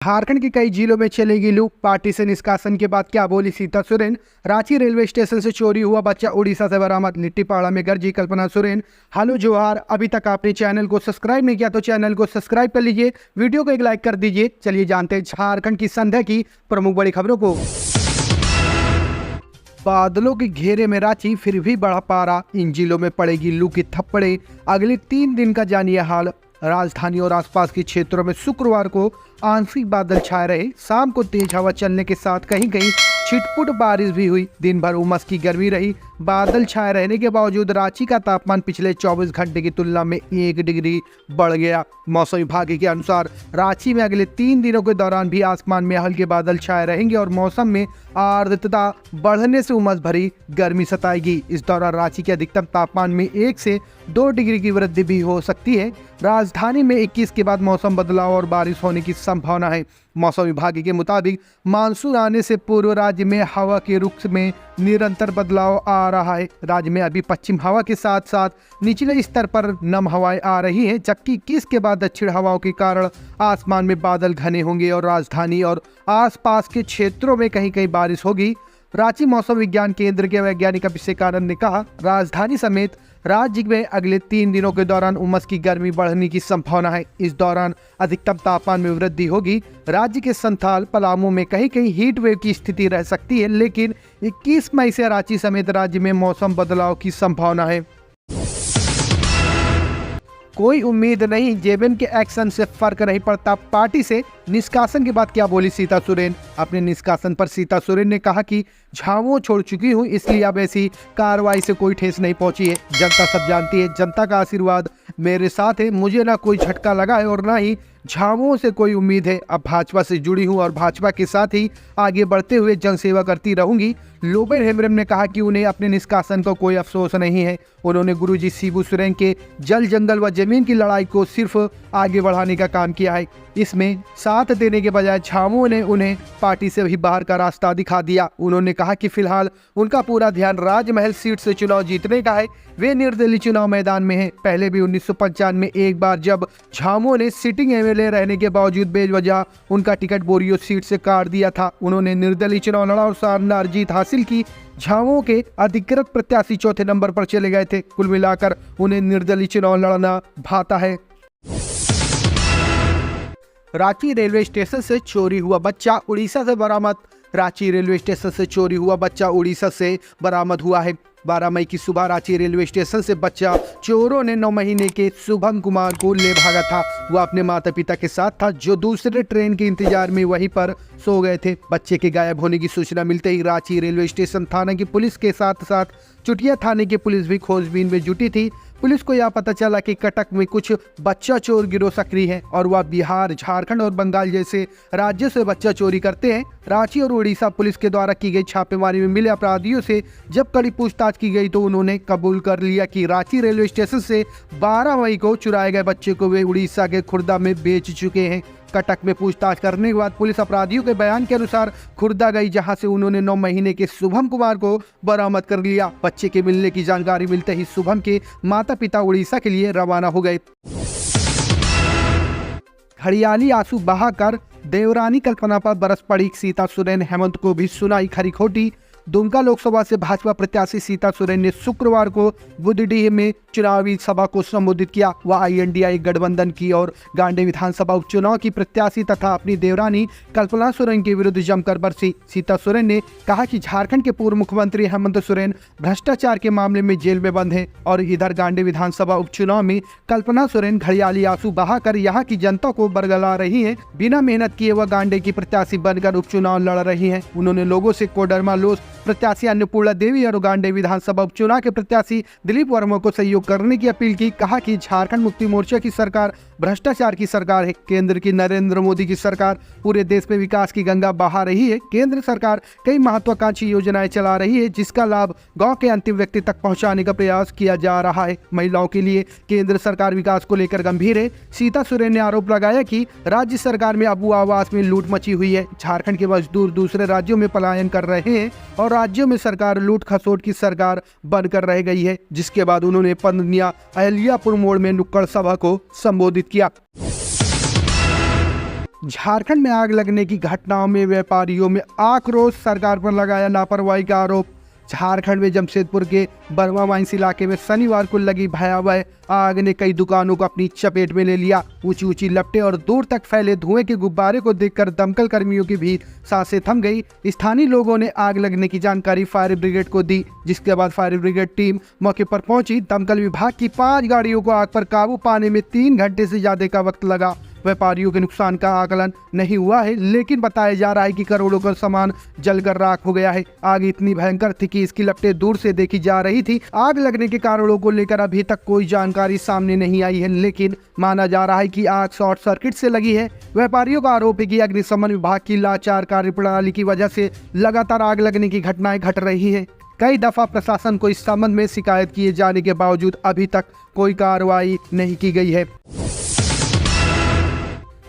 झारखंड के कई जिलों में चलेगी लू। पार्टी से निष्कासन के बाद क्या बोली सीता सोरेन। रांची रेलवे स्टेशन से चोरी हुआ बच्चा उड़ीसा से बरामद। लिट्टीपाड़ा में गरजी कल्पना सोरेन। हेलो जोहार। अभी तक आपने चैनल को सब्सक्राइब नहीं किया तो चैनल को सब्सक्राइब कर लीजिए, वीडियो को एक लाइक कर दीजिए। चलिए जानते हैं झारखंड की संध्या की प्रमुख बड़ी खबरों को। बादलों के घेरे में रांची, फिर भी बढ़ा पारा। इन जिलों में पड़ेगी लू की थप्पड़े। अगले 3 दिन का जानिए हाल। राजधानी और आसपास के क्षेत्रों में शुक्रवार को आंशिक बादल छाए रहे। शाम को तेज हवा चलने के साथ कहीं कहीं छिटपुट बारिश भी हुई। दिन भर उमस की गर्मी रही। बादल छाए रहने के बावजूद रांची का तापमान पिछले 24 घंटे की तुलना में 1 डिग्री बढ़ गया। मौसम विभाग के अनुसार रांची में अगले 3 दिनों के दौरान भी आसमान में हल्के बादल छाए रहेंगे और मौसम में आर्द्रता बढ़ने से उमस भरी गर्मी सताएगी। इस दौरान रांची के अधिकतम तापमान में 1 से 2 डिग्री की वृद्धि भी हो सकती है। राजधानी में 21 के बाद मौसम बदलाव और बारिश होने की संभावना है। मौसम विभाग के मुताबिक मानसून आने से पूर्व राज्य में हवा के रुख में निरंतर बदलाव आ रहा है। राज्य में अभी पश्चिम हवा के साथ साथ निचले स्तर पर नम हवाएं आ रही हैं, जबकि 21 के बाद दक्षिण हवाओं के कारण आसमान में बादल घने होंगे और राजधानी और आसपास के क्षेत्रों में कहीं कहीं बारिश होगी। रांची मौसम विज्ञान केंद्र के वैज्ञानिक अभिषेक आनंद ने कहा, राजधानी समेत राज्य में अगले 3 दिनों के दौरान उमस की गर्मी बढ़ने की संभावना है। इस दौरान अधिकतम तापमान में वृद्धि होगी। राज्य के संथाल, पलामू में कहीं कहीं हीट वेव की स्थिति रह सकती है, लेकिन 21 मई से रांची समेत राज्य में मौसम बदलाव की संभावना है। कोई उम्मीद नहीं, जेबीएन के एक्शन से फर्क नहीं पड़ता। पार्टी से निष्कासन के बाद क्या बोली सीता सोरेन। अपने निष्कासन पर सीता सोरेन ने कहा कि झावों छोड़ चुकी हूं, इसलिए अब ऐसी कार्रवाई से कोई ठेस नहीं पहुंची है। जनता सब जानती है, जनता का आशीर्वाद मेरे साथ है। मुझे ना कोई झटका लगा है और ना ही झावों से कोई उम्मीद है। अब भाजपा से जुड़ी हूं और भाजपा के साथ ही आगे बढ़ते हुए जनसेवा करती रहूंगी। लोबेन हेम्ब्रम ने कहा कि उन्हें अपने निष्कासन को कोई अफसोस नहीं है। उन्होंने गुरुजी शिबू सोरेन के जल, जंगल व जमीन की लड़ाई को सिर्फ आगे बढ़ाने का काम किया है। इसमें साथ देने के बजाय झावों ने उन्हें पार्टी से भी बाहर का रास्ता दिखा दिया। उन्होंने कहा कि फिलहाल उनका पूरा ध्यान राजमहल सीट से चुनाव जीतने का है। वे निर्दलीय चुनाव मैदान में हैं। पहले भी 1995 में एक बार जब झावों ने सिटिंग एमएलए रहने के बावजूद बेवजह उनका टिकट बोरियो सीट से काट दिया था। उन्होंने निर्दलीय चुनाव लड़ा और शानदार जीत हासिल की। झावों के अधिकृत प्रत्याशी चौथे नंबर पर चले गए थे। कुल मिलाकर उन्हें निर्दलीय चुनाव लड़ना भाता है। रांची रेलवे स्टेशन से चोरी हुआ बच्चा उड़ीसा से बरामद। रांची रेलवे स्टेशन से चोरी हुआ बच्चा उड़ीसा से बरामद हुआ है। 12 मई की सुबह रांची रेलवे स्टेशन से बच्चा चोरों ने 9 महीने के शुभम कुमार को ले भागा था। वह अपने माता पिता के साथ था, जो दूसरे ट्रेन के इंतजार में वहीं पर सो गए थे। बच्चे के गायब होने की सूचना मिलते ही रांची रेलवे स्टेशन थाना की पुलिस के साथ साथ चुटिया थाने की पुलिस भी खोजबीन में जुटी थी। पुलिस को यह पता चला कि कटक में कुछ बच्चा चोर गिरोह सक्रिय है और वह बिहार, झारखंड और बंगाल जैसे राज्यों से बच्चा चोरी करते हैं। रांची और उड़ीसा पुलिस के द्वारा की गई छापेमारी में मिले अपराधियों से जब कड़ी पूछताछ की गई तो उन्होंने कबूल कर लिया कि रांची रेलवे स्टेशन से 12 मई को चुराए गए बच्चे को वे उड़ीसा के खुर्दा में बेच चुके हैं। कटक में पूछताछ करने के बाद पुलिस अपराधियों के बयान के अनुसार खुर्दा गई, जहां से उन्होंने 9 महीने के शुभम कुमार को बरामद कर लिया। बच्चे के मिलने की जानकारी मिलते ही शुभम के माता पिता उड़ीसा के लिए रवाना हो गए। घड़ियाली आंसू बहाकर देवरानी कल्पना पर बरस पड़ी। सीता सोरेन, हेमंत को भी सुनाई खरी खोटी। दुमका लोकसभा से भाजपा प्रत्याशी सीता सोरेन ने शुक्रवार को बुद्धडीह में चुनावी सभा को संबोधित किया। वह आईएनडीआई गठबंधन की और गांडे विधानसभा उपचुनाव की प्रत्याशी तथा अपनी देवरानी कल्पना सोरेन के विरुद्ध जमकर बरसी। सीता सोरेन ने कहा कि झारखंड के पूर्व मुख्यमंत्री हेमंत सोरेन भ्रष्टाचार के मामले में जेल में बंद है और इधर गांडे विधानसभा उपचुनाव में कल्पना सोरेन घड़ियाली आंसू बहाकर यहाँ की जनता को बरगला रही है। बिना मेहनत किए वह गांडे की प्रत्याशी बनकर उपचुनाव लड़ रही है। उन्होंने लोगों से कोडरमा लोस प्रत्याशी अन्नपूर्णा देवी और गांडे विधानसभा उपचुनाव के प्रत्याशी दिलीप वर्मा को सहयोग करने की अपील की। कहा कि झारखंड मुक्ति मोर्चा की सरकार भ्रष्टाचार की सरकार है। केंद्र की नरेंद्र मोदी की सरकार पूरे देश में विकास की गंगा बहा रही है। केंद्र सरकार कई महत्वाकांक्षी योजनाएं चला रही है, जिसका लाभ गांव के अंतिम व्यक्ति तक पहुंचाने का प्रयास किया जा रहा है। महिलाओं के लिए केंद्र सरकार विकास को लेकर गंभीर है। सीता सोरेन ने आरोप लगाया कि राज्य सरकार में अबू आवास में लूट मची हुई है। झारखंड के मजदूर दूसरे राज्यों में पलायन कर रहे हैं और राज्यों में सरकार लूट खसोट की सरकार बनकर रह गई है। जिसके बाद उन्होंने पंदनिया अहिल्यापुर मोड़ में नुक्कड़ सभा को संबोधित किया। झारखंड में आग लगने की घटनाओं में व्यापारियों में आक्रोश, सरकार पर लगाया लापरवाही का आरोप। झारखंड में जमशेदपुर के बर्मा माइंस इलाके में शनिवार को लगी भयावह आग ने कई दुकानों को अपनी चपेट में ले लिया। ऊंची ऊंची लपटें और दूर तक फैले धुएं के गुब्बारे को देखकर दमकल कर्मियों की भी सांसें थम गई। स्थानीय लोगों ने आग लगने की जानकारी फायर ब्रिगेड को दी, जिसके बाद फायर ब्रिगेड टीम मौके पर पहुंची। दमकल विभाग की 5 गाड़ियों को आग पर काबू पाने में 3 घंटे से ज्यादा का वक्त लगा। व्यापारियों के नुकसान का आकलन नहीं हुआ है, लेकिन बताया जा रहा है कि करोड़ों का सामान जलकर राख हो गया है। आग इतनी भयंकर थी कि इसकी लपटें दूर से देखी जा रही थी। आग लगने के कारणों को लेकर अभी तक कोई जानकारी सामने नहीं आई है, लेकिन माना जा रहा है कि आग शॉर्ट सर्किट से लगी है। व्यापारियों का आरोप है कि अग्निशमन विभाग की लाचार कार्यप्रणाली की वजह से लगातार आग लगने की घटनाएं घट रही हैं। कई दफा प्रशासन को इस संबंध में शिकायत किए जाने के बावजूद अभी तक कोई कार्रवाई नहीं की गई है।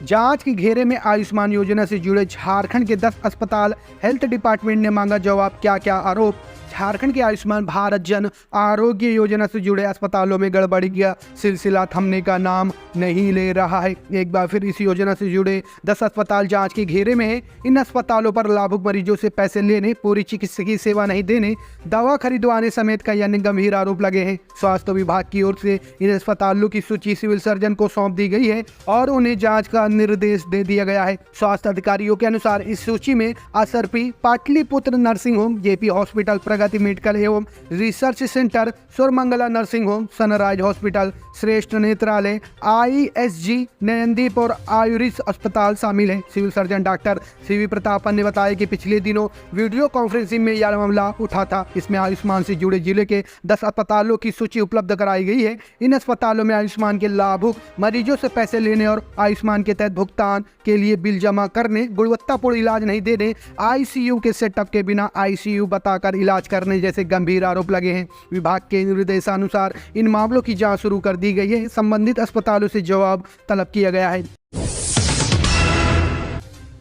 जांच के घेरे में आयुष्मान योजना से जुड़े झारखंड के 10 अस्पताल, हेल्थ डिपार्टमेंट ने मांगा जवाब। क्या क्या आरोप? झारखंड के आयुष्मान भारत जन आरोग्य योजना से जुड़े अस्पतालों में गड़बड़ी का सिलसिला थमने का नाम नहीं ले रहा है। एक बार फिर इस योजना से जुड़े 10 अस्पताल जांच के घेरे में है। इन अस्पतालों पर लाभुक मरीजों से पैसे लेने, पूरी चिकित्सकीय सेवा नहीं देने, दवा खरीदवाने समेत कई अन्य गंभीर आरोप लगे हैं। स्वास्थ्य विभाग की ओर से इन अस्पतालों की सूची सिविल सर्जन को सौंप दी गई है और उन्हें जाँच का निर्देश दे दिया गया है। स्वास्थ्य अधिकारियों के अनुसार इस सूची में असरपी, Pataliputra nursing home, JP hospital, Pragati medical एवं research centre, Surmangala nursing home, sunrise hospital, Shreshtha Netralaya, ISG, Nayandeep और आयुरिस अस्पताल शामिल हैं। Civil surgeon doctor CV Prathapan ने बताया कि पिछले दिनों वीडियो कॉन्फ्रेंसिंग में यह मामला उठा था। इसमें आयुष्मान से जुड़े जिले के 10 अस्पतालों की सूची उपलब्ध कराई गई है। इन अस्पतालों में आयुष्मान के लाभुक मरीजों से पैसे लेने और आयुष्मान के तहत भुगतान के लिए बिल जमा करने, गुणवत्तापूर्ण इलाज नहीं देने, ICU के सेटअप के बिना ICU बताकर इलाज करने जैसे गंभीर आरोप लगे हैं। विभाग के निर्देशानुसार इन मामलों की जांच शुरू कर दी गई है। संबंधित अस्पतालों से जवाब तलब किया गया है।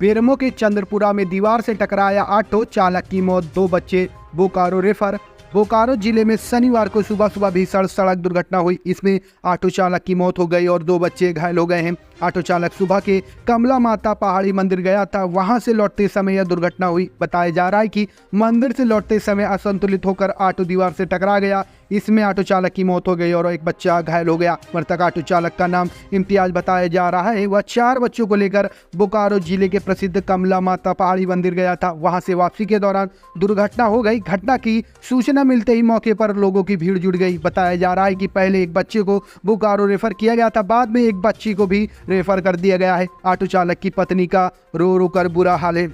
बेरमो के चंद्रपुरा में दीवार से टकराया ऑटो, चालक की मौत, 2 बच्चे बोकारो रेफर। बोकारो जिले में शनिवार को सुबह भीषण सड़क दुर्घटना हुई। इसमें ऑटो चालक की मौत हो गई और 2 बच्चे घायल हो गए हैं। ऑटो चालक सुबह के कमला माता पहाड़ी मंदिर गया था। वहां से लौटते समय यह दुर्घटना हुई। बताया जा रहा है कि मंदिर से लौटते समय असंतुलित होकर ऑटो दीवार से टकरा गया। इसमें ऑटो चालक की मौत हो गई और एक बच्चा घायल हो गया। मृतक ऑटो चालक का नाम इम्तियाज बताया जा रहा है। वह 4 बच्चों को लेकर बोकारो जिले के प्रसिद्ध कमला माता पहाड़ी मंदिर गया था। वहां से वापसी के दौरान दुर्घटना हो गई। घटना की सूचना मिलते ही मौके पर लोगों की भीड़ जुट गई। बताया जा रहा है कि पहले एक बच्चे को बोकारो रेफर किया गया था, बाद में एक बच्ची को भी रेफर कर दिया गया है। ऑटो चालक की पत्नी का रो रो कर बुरा हाल है।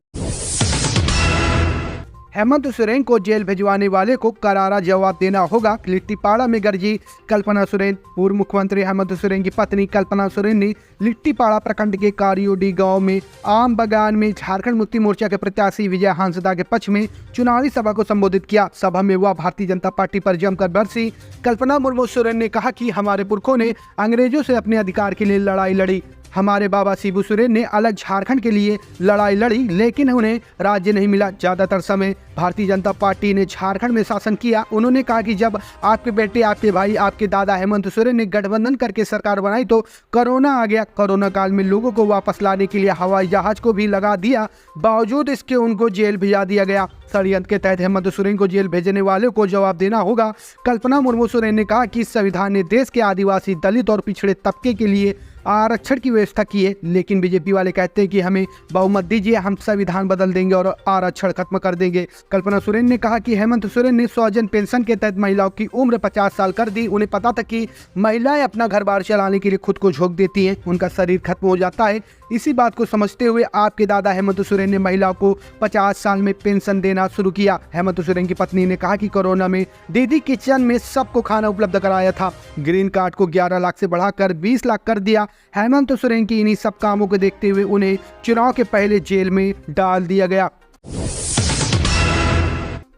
हेमंत सोरेन को जेल भिजवाने वाले को करारा जवाब देना होगा। लिट्टीपाड़ा में गरजी कल्पना सोरेन। पूर्व मुख्यमंत्री हेमंत सोरेन की पत्नी कल्पना सोरेन ने लिट्टीपाड़ा प्रखंड के कारियोडी गांव में आम बगान में झारखंड मुक्ति मोर्चा के प्रत्याशी विजय हांसदा के पक्ष में चुनावी सभा को संबोधित किया। सभा में वह भारतीय जनता पार्टी पर जमकर बरसी। कल्पना मुर्मू सोरेन ने कहा कि हमारे पुरखों ने अंग्रेजों से अपने अधिकार के लिए लड़ाई लड़ी। हमारे बाबा शिबू सोरेन ने अलग झारखंड के लिए लड़ाई लड़ी, लेकिन उन्हें राज्य नहीं मिला। ज़्यादातर समय भारतीय जनता पार्टी ने झारखंड में शासन किया। उन्होंने कहा कि जब आपके बेटे, आपके भाई, आपके दादा हेमंत सोरेन ने गठबंधन करके सरकार बनाई तो कोरोना आ गया। कोरोना काल में लोगों को वापस लाने के लिए हवाई जहाज को भी लगा दिया। बावजूद इसके उनको जेल भिजा दिया गया। षड्यंत्र के तहत हेमंत सोरेन को जेल भेजने वालों को जवाब देना होगा। कल्पना मुर्मू सोरेन ने कहा कि संविधान ने देश के आदिवासी, दलित और पिछड़े तबके के लिए आरक्षण की व्यवस्था की है, लेकिन बीजेपी वाले कहते हैं कि हमें बहुमत दीजिए, हम संविधान बदल देंगे और आरक्षण खत्म कर देंगे। कल्पना सोरेन ने कहा कि हेमंत सोरेन ने स्वजन पेंशन के तहत महिलाओं की उम्र 50 साल कर दी। उन्हें पता था कि महिलाएं अपना घर बार चलाने के लिए खुद को झोंक देती हैं, उनका शरीर खत्म हो जाता है। इसी बात को समझते हुए आपके दादा हेमंत सोरेन ने महिलाओं को 50 साल में पेंशन देना शुरू किया। हेमंत सोरेन की पत्नी ने कहा कि कोरोना में दीदी किचन में सबको खाना उपलब्ध कराया था। ग्रीन कार्ड को 11 लाख से बढ़ाकर 20 लाख कर दिया। हेमंत सोरेन की इन्हीं सब कामों को देखते हुए उन्हें चुनाव के पहले जेल में डाल दिया गया।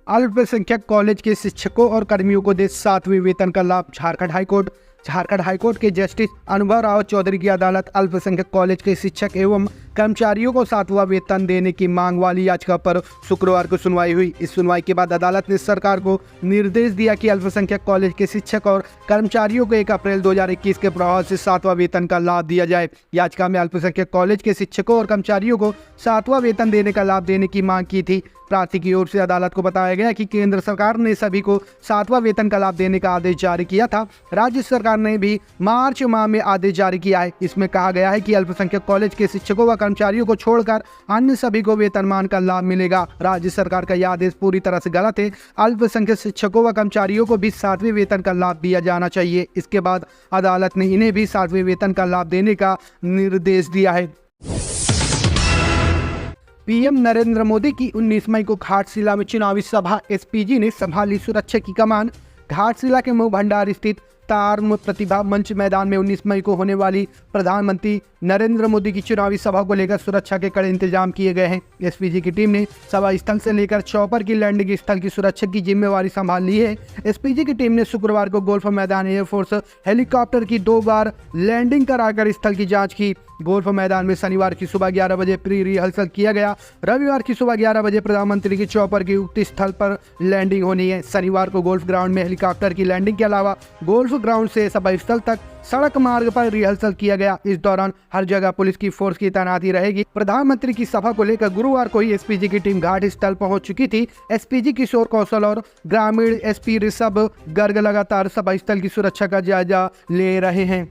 अल्पसंख्यक कॉलेज के शिक्षकों और कर्मियों को दे 7वें वेतन का लाभ। झारखंड हाईकोर्ट के जस्टिस अनुभव राव चौधरी की अदालत अल्पसंख्यक कॉलेज के शिक्षक एवं कर्मचारियों को 7वां वेतन देने की मांग वाली याचिका पर शुक्रवार को सुनवाई हुई। इस सुनवाई के बाद अदालत ने सरकार को निर्देश दिया कि अल्पसंख्यक कॉलेज के शिक्षक और कर्मचारियों को 1 अप्रैल 2021 के प्रभाव से 7वां वेतन का लाभ दिया जाए। याचिका में अल्पसंख्यक कॉलेज के शिक्षकों और कर्मचारियों को 7वां वेतन देने का लाभ देने की मांग की थी। प्रार्थी की ओर से अदालत को बताया गया कि केंद्र सरकार ने सभी को 7वां वेतन का लाभ देने का आदेश जारी किया था। राज्य सरकार ने भी मार्च माह में आदेश जारी किया है। इसमें कहा गया है कि अल्पसंख्यक कॉलेज के शिक्षकों व कर्मचारियों को छोड़कर अन्य सभी को वेतनमान का लाभ मिलेगा। राज्य सरकार का यह आदेश पूरी तरह से गलत है। अल्पसंख्यक शिक्षकों व कर्मचारियों को भी 7वें वेतन का लाभ दिया जाना चाहिए। इसके बाद अदालत ने इन्हें भी 7वें वेतन का लाभ देने का निर्देश दिया है। पीएम नरेंद्र मोदी की 19 मई को घाटशिला में चुनावी सभा। एसपीजी ने संभाली सुरक्षा की कमान। घाटशिला के मुंह भंडार स्थित तार्म प्रतिभा मंच मैदान में 19 मई को होने वाली प्रधानमंत्री नरेंद्र मोदी की चुनावी सभा को लेकर सुरक्षा के कड़े इंतजाम किए गए हैं। एसपीजी की टीम ने सभा स्थल से लेकर चौपर की लैंडिंग स्थल की सुरक्षा की जिम्मेवारी संभाल ली है। एसपीजी की टीम ने शुक्रवार को गोल्फ मैदान एयरफोर्स हेलीकॉप्टर की 2 बार लैंडिंग कराकर स्थल की जांच की। गोल्फ मैदान में शनिवार की सुबह 11 बजे प्री रिहर्सल किया गया। रविवार की सुबह 11 बजे प्रधानमंत्री की चौपर की उक्त स्थल पर लैंडिंग होनी है। शनिवार को गोल्फ ग्राउंड में हेलीकॉप्टर की लैंडिंग के अलावा गोल्फ ग्राउंड से सभा स्थल तक सड़क मार्ग पर रिहर्सल किया गया। इस दौरान हर जगह पुलिस की फोर्स की तैनाती रहेगी। प्रधानमंत्री की सभा को लेकर गुरुवार को ही एसपीजी की टीम घाट स्थल पहुंच चुकी थी। एसपीजी किशोर कौशल और ग्रामीण एसपी ऋषभ गर्ग लगातार सभा स्थल की सुरक्षा का जायजा ले रहे हैं।